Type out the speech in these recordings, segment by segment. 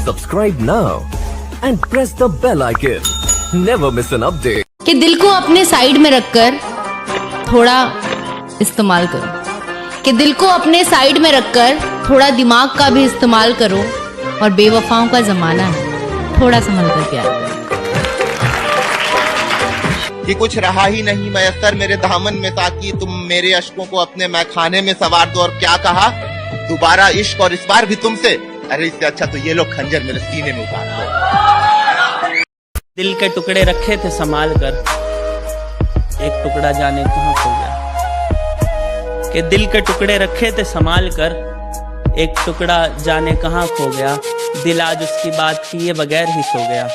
Subscribe now and press the bell icon. Never miss an update. कि दिल को अपने साइड में रखकर थोड़ा इस्तेमाल करो, कि दिल को अपने साइड में रखकर थोड़ा दिमाग का भी इस्तेमाल करो। और बेवफाओं का जमाना है, थोड़ा संभल कर प्यार करो। कि कुछ रहा ही नहीं मयस्सर मेरे दामन में ताकि तुम मेरे अश्कों को अपने मैखाने में सवार दो। और क्या कहा, दोबारा इश्क और इस बार भी तुमसे। अरे इससे अच्छा तो ये लोग खंजर मेरे सीने में उतार दो। दिल के टुकड़े रखे थे संभाल कर, एक टुकड़ा जाने कहाँ खो गया। कि दिल के टुकड़े रखे थे संभाल कर, एक टुकड़ा जाने कहाँ खो गया। दिल आज उसकी बात किए बगैर ही सो गया।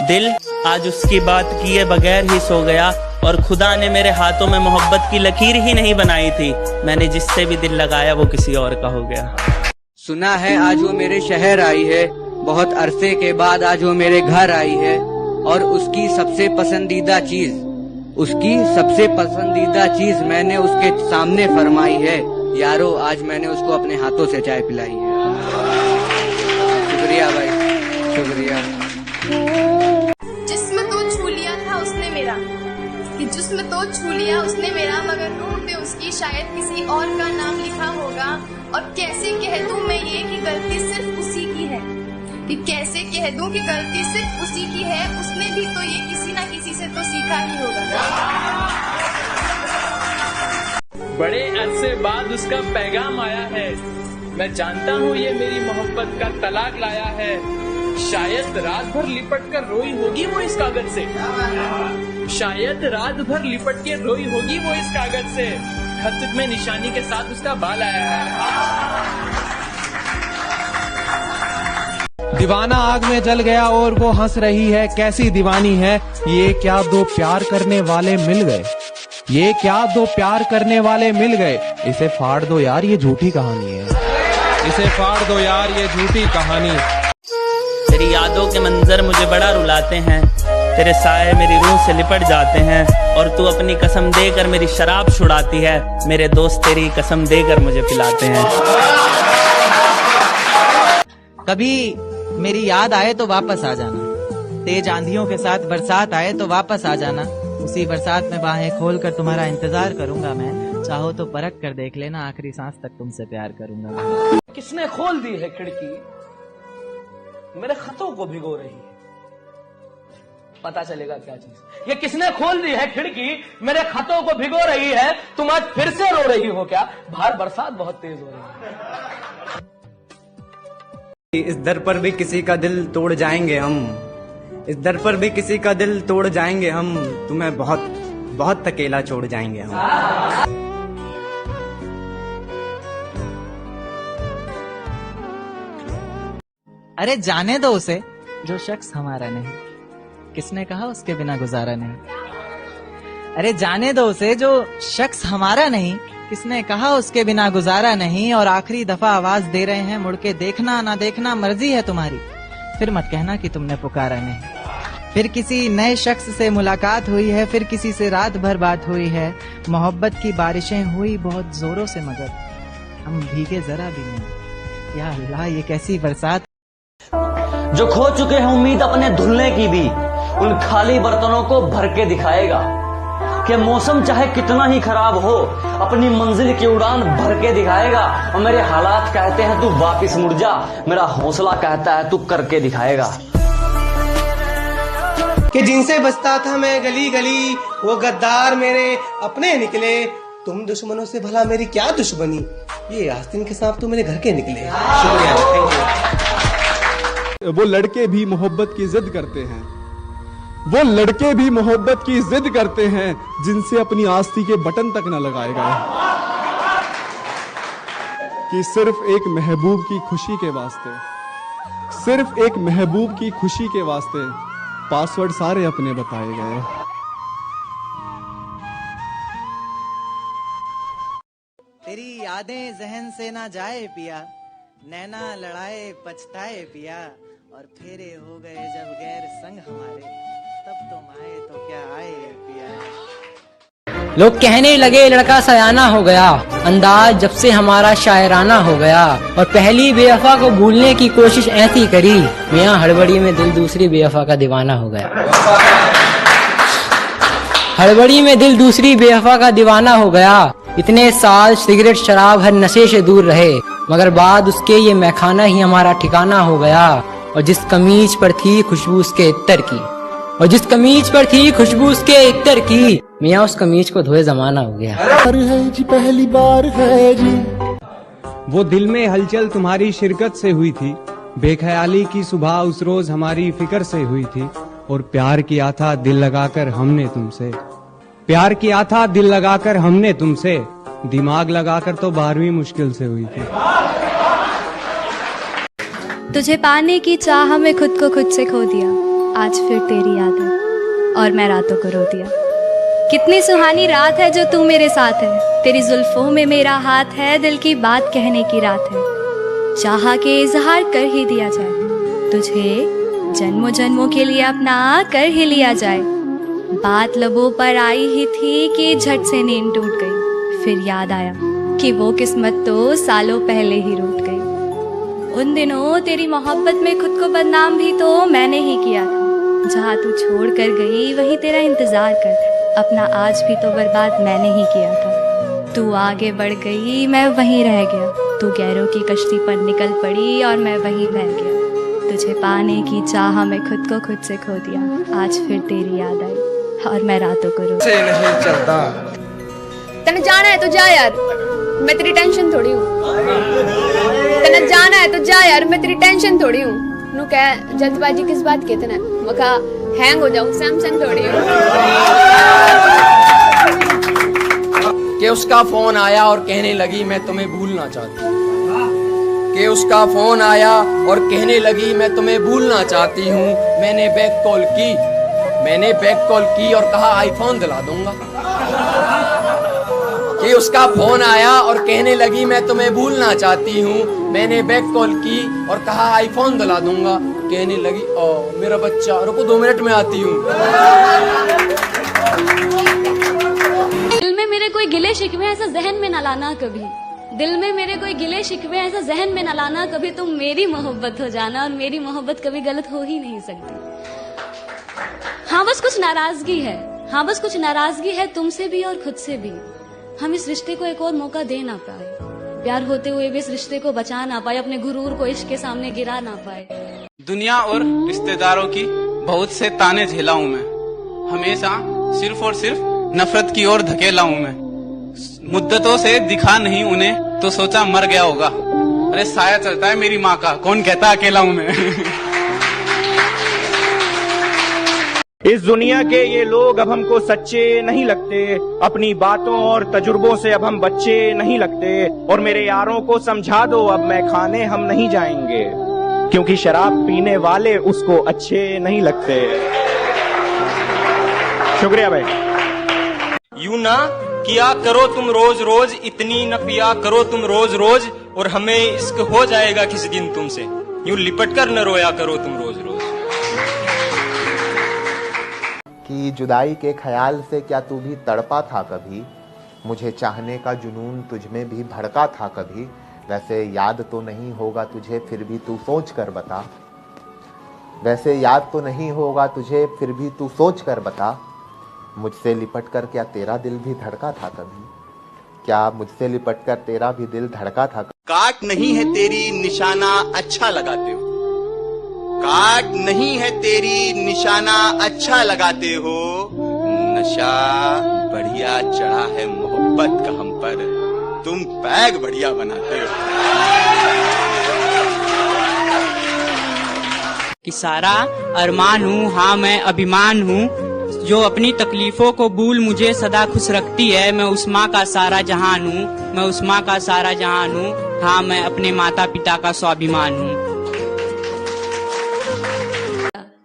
दिल आज उसकी बात किए बगैर ही सो गया। और खुदा ने मेरे हाथों में मोहब्बत की लकीर ही नहीं बनाई थी। मैंने जिससे भी दिल लगाया वो किसी और का हो गया। सुना है आज वो मेरे शहर आई है, बहुत अरसे के बाद आज वो मेरे घर आई है। और उसकी सबसे पसंदीदा चीज मैंने उसके सामने फरमाई है। यारो आज मैंने उसको अपने हाथों से चाय पिलाई है। शुक्रिया भाई, शुक्रिया। जिस्म तो छू लिया था उसने मेरा, कि जिस्म तो छू लिया उसने मेरा, मगर रूह पे उसकी शायद किसी और का नाम लिखा होगा। और कैसे कह दूं मैं ये कि गलती सिर्फ उसी की है, कि कैसे कह दूं कि गलती सिर्फ उसी की है। उसने भी तो ये किसी ना किसी से तो सीखा ही होगा। बड़े अरसे बाद उसका पैगाम आया है, मैं जानता हूँ ये मेरी मोहब्बत का तलाक लाया है। शायद रात भर लिपट कर रोई होगी वो इस कागज से, शायद रात भर लिपट के रोई होगी वो इस कागज से। खत में निशानी के साथ उसका बाल आया है। दीवाना आग में जल गया और वो हंस रही है, कैसी दीवानी है। ये क्या दो प्यार करने वाले मिल गए, ये क्या दो प्यार करने वाले मिल गए। इसे फाड़ दो यार ये झूठी कहानी है, इसे फाड़ दो यार ये झूठी कहानी। तेरी यादों के मंजर मुझे बड़ा रुलाते हैं, तेरे साए मेरी रूह से लिपट जाते हैं। और तू अपनी कसम देकर मेरी शराब छुड़ाती है, मेरे दोस्त तेरी कसम देकर मुझे पिलाते हैं। कभी मेरी याद आए तो वापस आ जाना, तेज आंधियों के साथ बरसात आए तो वापस आ जाना। उसी बरसात में बाहें खोलकर तुम्हारा इंतजार करूंगा मैं। चाहो तो परख कर देख लेना, आखिरी सांस तक तुमसे प्यार करूंगा मैं। किसने खोल दी है खिड़की, मेरे खतों को भिगो रही है। पता चलेगा क्या चीज। ये किसने खोल दी है खिड़की, मेरे खतों को भिगो रही है। तुम आज फिर से रो रही हो क्या, बाहर बरसात बहुत तेज हो रही है। इस दर पर भी किसी का दिल तोड़ जाएंगे हम, इस दर पर भी किसी का दिल तोड़ जाएंगे हम। तुम्हें बहुत बहुत अकेला छोड़ जाएंगे हम। अरे जाने दो उसे जो शख्स हमारा नहीं, किसने कहा उसके बिना गुजारा नहीं। अरे जाने दो उसे जो शख्स हमारा नहीं, किसने कहा उसके बिना गुजारा नहीं। और आखिरी दफा आवाज दे रहे हैं, मुड़ के देखना ना देखना मर्जी है तुम्हारी। फिर मत कहना कि तुमने पुकारा नहीं। फिर किसी नए शख्स से मुलाकात हुई है, फिर किसी से रात भर बात हुई है। मोहब्बत की बारिशें हुई बहुत जोरों से, मगर हम भीगे जरा भी नहीं। या अल्लाह ये कैसी बरसात। जो खो चुके हैं उम्मीद अपने धुलने की भी, उन खाली बर्तनों को भर के दिखाएगा। कि मौसम चाहे कितना ही खराब हो, अपनी मंजिल की उड़ान भर के दिखाएगा। और मेरे हालात कहते हैं तू वापिस मुड़ जा, मेरा हौसला कहता है तू करके दिखाएगा। कि जिनसे बचता था मैं गली गली, वो गद्दार मेरे अपने निकले। तुम दुश्मनों से भला मेरी क्या दुश्मनी, ये आस्तीन के सांप तो मेरे घर के निकले। शुक्रिया, थैंक यू। वो लड़के भी मोहब्बत की जिद करते हैं, वो लड़के भी मोहब्बत की जिद करते हैं, जिनसे अपनी आस्ती के बटन तक न लगाए गए। कि सिर्फ एक महबूब की खुशी के वास्ते, सिर्फ एक महबूब की खुशी के वास्ते पासवर्ड सारे अपने बताए गए। तेरी यादें जहन से ना जाए पिया, नैना लड़ाए पछताए पिया। और फेरे हो गए जब गैर संग हमारे, तब तुम आए तो क्या आए पिया। लोग कहने लगे लड़का सयाना हो गया, अंदाज जब से हमारा शायराना हो गया, और पहली बेवफा को भूलने की कोशिश ऐसी करी, मियाँ हड़बड़ी में दिल दूसरी बेवफा का दीवाना हो गया। हड़बड़ी में दिल दूसरी बेवफा का दीवाना हो गया। इतने साल सिगरेट शराब हर नशे से दूर रहे, मगर बाद उसके ये मैखाना ही हमारा ठिकाना हो गया। और जिस कमीज पर थी खुशबू उसके इत्तर की, और जिस कमीज पर थी खुशबू उसके इत्तर की, मियाँ उस कमीज को धोए जमाना हो गया। है जी पहली बार है जी। वो दिल में हलचल तुम्हारी शिरकत से हुई थी, बेख्याली की सुबह उस रोज हमारी फिक्र से हुई थी, और प्यार किया था दिल लगाकर हमने तुमसे, प्यार किया था दिल लगाकर हमने तुमसे, दिमाग लगाकर तो 12वीं मुश्किल से हुई थी। तुझे पाने की चाह में खुद को खुद से खो दिया, आज फिर तेरी याद है और मैं रातों को रो दिया। कितनी सुहानी रात है जो तू मेरे साथ है, तेरी जुल्फों में मेरा हाथ है, दिल की बात कहने की रात है, चाहा के इजहार कर ही दिया जाए, तुझे जन्मों जन्मों के लिए अपना कर ही लिया जाए। बात लबों पर आई ही थी कि झट से नींद टूट गई, फिर याद आया कि वो किस्मत तो सालों पहले ही रूठ गई। उन दिनों तेरी मोहब्बत में खुद को बदनाम भी तो मैंने ही किया था, जहाँ तू छोड़ कर गई वहीं तेरा इंतजार कर, अपना आज भी तो बर्बाद मैंने ही किया था। तू आगे बढ़ गई मैं वहीं रह गया, तू गैरों की कश्ती पर निकल पड़ी और मैं वहीं बह गया। तुझे पाने की चाह में खुद को खुद से खो दिया, आज फिर तेरी याद आई और मैं रातों को रो। से नहीं चलता। तने जाना है तो जा यार, मैं तेरी टेंशन थोड़ी हूँ। तने जाना है तो जा यार, मैं तेरी टेंशन थोड़ी हूँ। नु कह जल्दबाजी किस बात की, तने मका हैंग हो जाऊं, सैमसंग थोड़ी हूँ। कि उसका फोन आया और कहने लगी मैं तुम्हें भूलना चाहती हूँ, कि उसका फोन आया और कहने लगी मैं तुम्हें भूलना चाहती हूँ। मैंने बैक कॉल की और कहा आईफोन दिला दूंगा। कि उसका फोन आया और कहने लगी मैं तुम्हें भूलना चाहती हूँ, मैंने बैक कॉल की और कहा आईफोन दिला दूंगा। कहने लगी ओ मेरा बच्चा रुको 2 मिनट में आती हूँ। दिल में मेरे कोई गिले शिकवे ऐसा जहन में न लाना कभी, दिल में मेरे कोई गिले शिकवे ऐसा जहन में न लाना कभी, तुम मेरी मोहब्बत हो जाना और मेरी मोहब्बत कभी गलत हो ही नहीं सकती। हाँ बस कुछ नाराजगी है, हाँ बस कुछ नाराजगी है तुमसे भी और खुद से भी। हम इस रिश्ते को एक और मौका दे ना पाए, प्यार होते हुए भी इस रिश्ते को बचा ना पाए, अपने गुरूर को इश्क के सामने गिरा ना पाए। दुनिया और रिश्तेदारों की बहुत से ताने झेला हूँ मैं, हमेशा सिर्फ और सिर्फ नफरत की ओर धकेला हूँ मैं। मुद्दतों से दिखा नहीं उन्हें तो सोचा मर गया होगा। अरे साया चलता है मेरी माँ का, कौन कहता अकेला हूँ मैं। इस दुनिया के ये लोग अब हमको सच्चे नहीं लगते, अपनी बातों और तजुर्बों से अब हम बच्चे नहीं लगते। और मेरे यारों को समझा दो अब मैं खाने हम नहीं जाएंगे, क्योंकि शराब पीने वाले उसको अच्छे नहीं लगते। शुक्रिया भाई। यूं ना किया करो तुम रोज रोज, इतनी न पिया करो तुम रोज रोज, और हमें इश्क हो जाएगा किसी दिन तुमसे। यूं लिपट कर न रोया करो तुम रोज रोज। कि जुदाई के ख्याल से क्या तू भी तड़पा था कभी, मुझे चाहने का जुनून तुझमें भी भड़का था कभी। वैसे याद तो नहीं होगा तुझे फिर भी तू सोच कर बता, वैसे याद तो नहीं होगा तुझे फिर भी तू सोच कर बता। मुझसे लिपट कर क्या तेरा दिल भी धड़का था कभी, क्या मुझसे लिपट कर तेरा भी दिल धड़का था कभी। काट नहीं है तेरी निशाना अच्छा लगाते हो, काट नहीं है तेरी निशाना अच्छा लगाते हो। नशा बढ़िया चढ़ा है मोहब्बत का हम पर, तुम पैग बढ़िया बनाते हो। कि सारा अरमान हूँ, हाँ मैं अभिमान हूँ, जो अपनी तकलीफों को भूल मुझे सदा खुश रखती है। मैं उस माँ का सारा जहान हूँ, मैं उस माँ का सारा जहान हूँ, हाँ मैं अपने माता पिता का स्वाभिमान हूँ।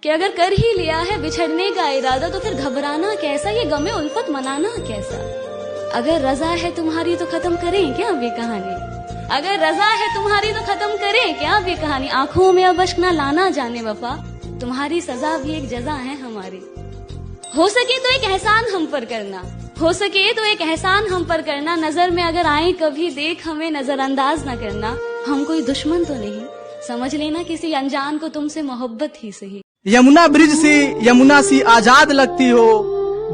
कि अगर कर ही लिया है बिछड़ने का इरादा तो फिर घबराना कैसा, ये गमे उल्फत मनाना कैसा। अगर रजा है तुम्हारी तो खत्म करें क्या अभी कहानी, अगर रजा है तुम्हारी तो खत्म करें क्या अभी कहानी। आंखों में अब अश्क ना लाना जाने वफा, तुम्हारी सजा भी एक जजा है हमारी। हो सके तो एक एहसान हम पर करना, हो सके तो एक एहसान हम पर करना, नजर में अगर आए कभी देख हमें नजरअंदाज न करना। हम कोई दुश्मन तो नहीं, समझ लेना किसी अनजान को तुमसे मोहब्बत ही सही। यमुना ब्रिज से यमुना सी आजाद लगती हो,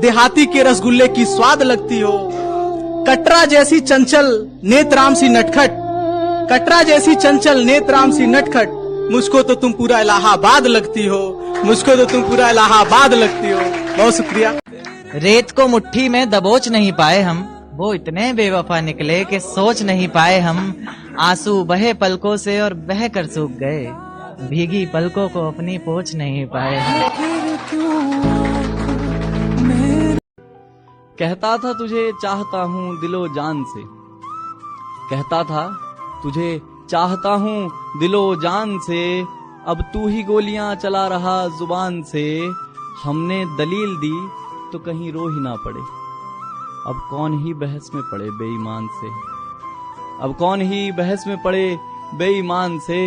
देहाती के रसगुल्ले की स्वाद लगती हो। कटरा जैसी चंचल नेत्राम सी नटखट, कटरा जैसी चंचल नेत्राम सी नटखट, मुझको तो तुम पूरा इलाहाबाद लगती हो, मुझको तो तुम पूरा इलाहाबाद लगती हो। बहुत शुक्रिया। रेत को मुट्ठी में दबोच नहीं पाए हम, वो इतने बेवफा निकले कि सोच नहीं पाए हम। आंसू बहे पलकों से और बह कर सूख गए, भीगी पलकों को अपनी पोंछ नहीं पाए हम। कहता था तुझे चाहता हूँ दिलो जान से, कहता था तुझे चाहता हूँ दिलो जान से, अब तू ही गोलियां चला रहा जुबान से। हमने दलील दी तो कहीं रो ही ना पड़े, अब कौन ही बहस में पड़े बेईमान से, अब कौन ही बहस में पड़े बेईमान से।